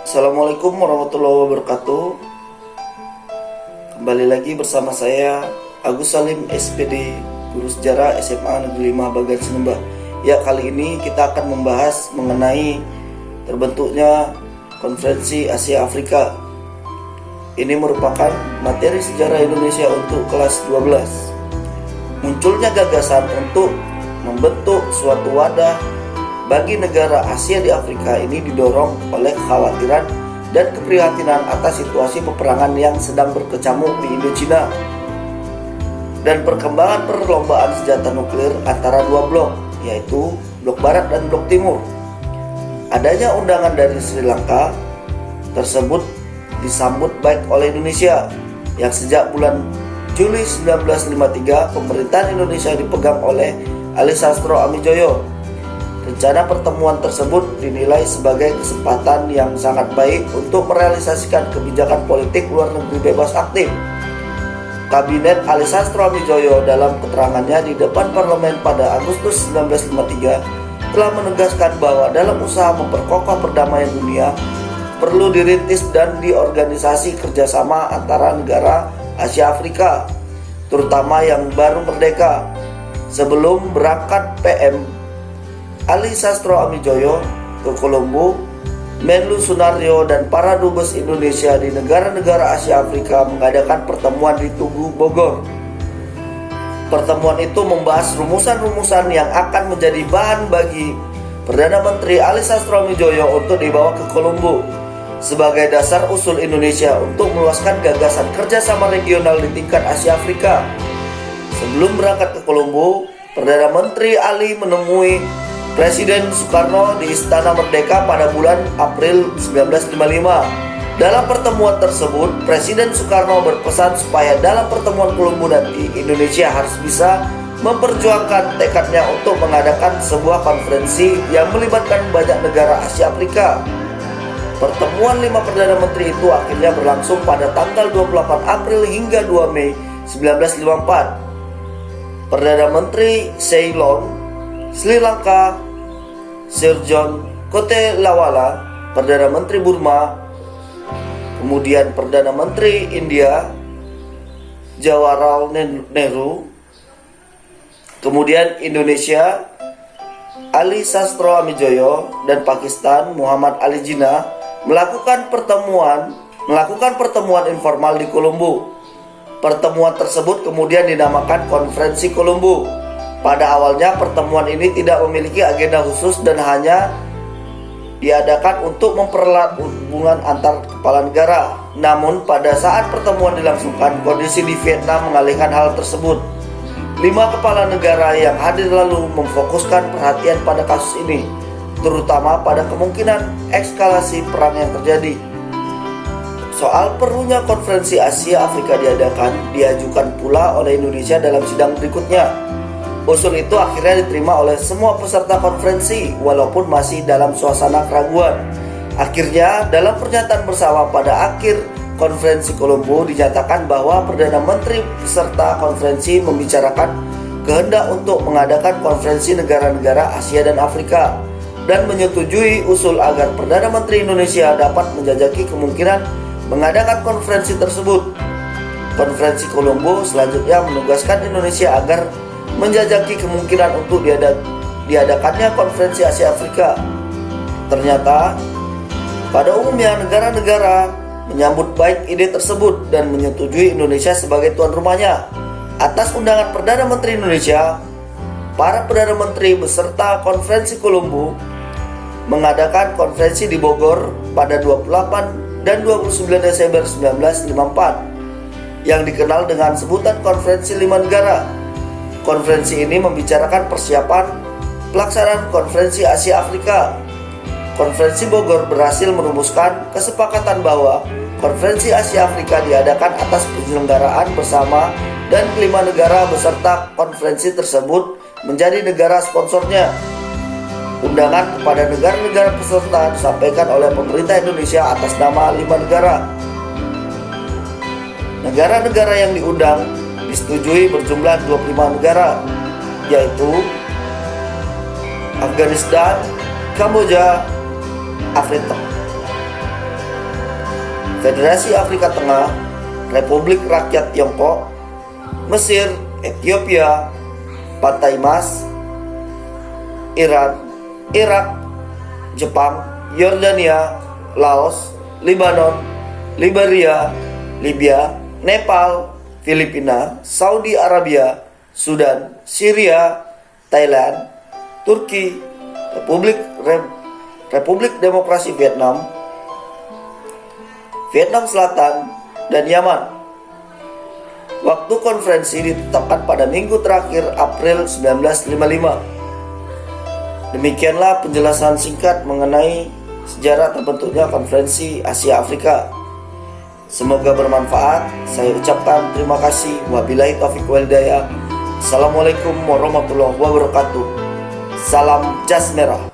Assalamualaikum warahmatullahi wabarakatuh. Kembali lagi bersama saya Agus Salim SPD, Guru Sejarah SMA Negeri 5 Bagan Sinembah. Ya, kali ini kita akan membahas mengenai terbentuknya Konferensi Asia Afrika. Ini merupakan materi sejarah Indonesia untuk kelas 12. Munculnya gagasan untuk membentuk suatu wadah bagi negara Asia di Afrika ini didorong oleh kekhawatiran dan keprihatinan atas situasi peperangan yang sedang berkecamuk di Indochina dan perkembangan perlombaan senjata nuklir antara dua blok, yaitu blok barat dan blok timur. Adanya undangan dari Sri Lanka tersebut disambut baik oleh Indonesia yang sejak bulan Juli 1953 pemerintahan Indonesia dipegang oleh Ali Sastro Amijoyo. Rencana pertemuan tersebut dinilai sebagai kesempatan yang sangat baik untuk merealisasikan kebijakan politik luar negeri bebas aktif. Kabinet Ali Sastro Amijoyo dalam keterangannya di depan parlemen pada Agustus 1953 telah menegaskan bahwa dalam usaha memperkokoh perdamaian dunia perlu dirintis dan diorganisasi kerjasama antara negara Asia Afrika, terutama yang baru merdeka. Sebelum berangkat PM Ali Sastro Amijoyo ke Kolombo, Menlu Sunario dan para dubes Indonesia di negara-negara Asia Afrika mengadakan pertemuan di Tugu, Bogor. Pertemuan itu membahas rumusan-rumusan yang akan menjadi bahan bagi Perdana Menteri Ali Sastro Amijoyo untuk dibawa ke Kolombo sebagai dasar usul Indonesia untuk meluaskan gagasan kerjasama regional di tingkat Asia Afrika. Sebelum berangkat ke Kolombo, Perdana Menteri Ali menemui Presiden Soekarno di Istana Merdeka pada bulan April 1955. Dalam pertemuan tersebut, Presiden Soekarno berpesan supaya dalam pertemuan Kolombo nanti Indonesia harus bisa memperjuangkan tekadnya untuk mengadakan sebuah konferensi yang melibatkan banyak negara Asia Afrika. Pertemuan 5 Perdana Menteri itu akhirnya berlangsung pada tanggal 28 April hingga 2 Mei 1954. Perdana Menteri Ceylon, Sri Lanka, Sir John Kotelawala, Perdana Menteri Burma, kemudian Perdana Menteri India Jawaharlal Nehru, kemudian Indonesia Ali Sastro Amijoyo, dan Pakistan Muhammad Ali Jinnah melakukan pertemuan informal di Kolombo. Pertemuan tersebut kemudian dinamakan Konferensi Kolombo. Pada awalnya pertemuan ini tidak memiliki agenda khusus dan hanya diadakan untuk mempererat hubungan antar kepala negara. Namun pada saat pertemuan dilangsungkan, kondisi di Vietnam mengalihkan hal tersebut. 5 kepala negara yang hadir lalu memfokuskan perhatian pada kasus ini, terutama pada kemungkinan eskalasi perang yang terjadi. Soal perlunya konferensi Asia Afrika diajukan pula oleh Indonesia dalam sidang berikutnya. Usul itu akhirnya diterima oleh semua peserta konferensi walaupun masih dalam suasana keraguan. Akhirnya dalam pernyataan bersama pada akhir konferensi Kolombo dinyatakan bahwa Perdana Menteri peserta konferensi membicarakan kehendak untuk mengadakan konferensi negara-negara Asia dan Afrika dan menyetujui usul agar Perdana Menteri Indonesia dapat menjajaki kemungkinan mengadakan konferensi tersebut. Konferensi Kolombo selanjutnya menugaskan Indonesia agar menjajaki kemungkinan untuk diadakannya konferensi Asia Afrika. Ternyata pada umumnya negara-negara menyambut baik ide tersebut dan menyetujui Indonesia sebagai tuan rumahnya. Atas undangan Perdana Menteri Indonesia, para Perdana Menteri beserta konferensi Kolombo mengadakan konferensi di Bogor pada 28 dan 29 Desember 1954 yang dikenal dengan sebutan Konferensi 5 Negara. Konferensi ini membicarakan persiapan pelaksanaan Konferensi Asia Afrika. Konferensi Bogor berhasil merumuskan kesepakatan bahwa Konferensi Asia Afrika diadakan atas penyelenggaraan bersama dan kelima negara beserta konferensi tersebut menjadi negara sponsornya. Undangan kepada negara-negara peserta disampaikan oleh pemerintah Indonesia atas nama 5 negara. Negara-negara yang diundang disetujui berjumlah 25 negara, yaitu Afghanistan, Kamboja, Afrika, Federasi Afrika Tengah, Republik Rakyat Tiongkok, Mesir, Ethiopia, Pantai Mas, Iran, Irak, Jepang, Yordania, Laos, Lebanon, Liberia, Libya, Nepal, Filipina, Saudi Arabia, Sudan, Syria, Thailand, Turki, Republik Demokrasi Vietnam, Vietnam Selatan, dan Yaman. Waktu konferensi ditetapkan pada minggu terakhir April 1955. Demikianlah penjelasan singkat mengenai sejarah terbentuknya Konferensi Asia Afrika. Semoga bermanfaat. Saya ucapkan terima kasih. Wabillahi taufiq wal hidayah. Assalamualaikum warahmatullahi wabarakatuh. Salam jas merah.